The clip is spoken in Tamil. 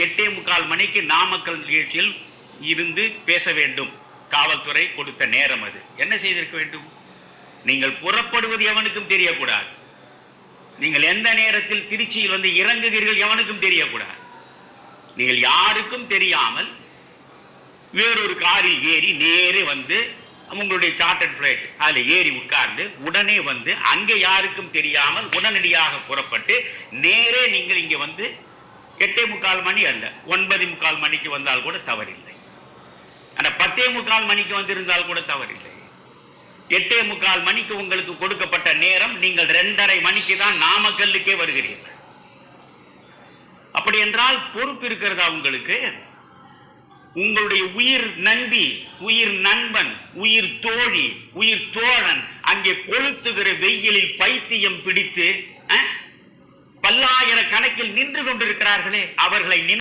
8:45 மணிக்கு நாமக்கல் நிகழ்ச்சியில் இருந்து பேச வேண்டும். காவல்துறை கொடுத்த நேரம் அது. என்ன செய்திருக்க வேண்டும்? நீங்கள் புறப்படுவது எவனுக்கும் தெரியக்கூடாது. நீங்கள் எந்த நேரத்தில் திருச்சியில் வந்து இறங்குகிறீர்கள் எவனுக்கும் தெரியக்கூடாது. நீங்கள் யாருக்கும் தெரியாமல் வேறொரு காரில் ஏறி நேரே வந்து உங்களுடைய சார்ட்டர்ட் ஃபிளைட் அதில் ஏறி உட்கார்ந்து உடனே வந்து அங்கே யாருக்கும் தெரியாமல் உடனடியாக புறப்பட்டு நேரே நீங்கள் இங்கே வந்து 8:45 மணி அல்ல 9:45 மணிக்கு வந்தால் கூட தவறில்லை. ஆனால் 10:45 மணிக்கு வந்திருந்தால் கூட தவறில்லை. 8:45 மணிக்கு உங்களுக்கு கொடுக்கப்பட்ட நேரம், நீங்கள் 2:30 மணிக்கு தான் நாமக்கல்லுக்கே வருகிறீர்கள். அப்படி என்றால் பொறுப்பு இருக்கிறதா உங்களுக்கு? உங்களுடைய உயிர் நண்பி, உயிர் நண்பன், உயிர் தோழி, உயிர் தோழன் அங்கே கொளுத்துகிற வெயிலில் பைத்தியம் பிடித்து பல்லாயிரக்கணக்கில் நின்று கொண்டிருக்கிறார்களே, அவர்களை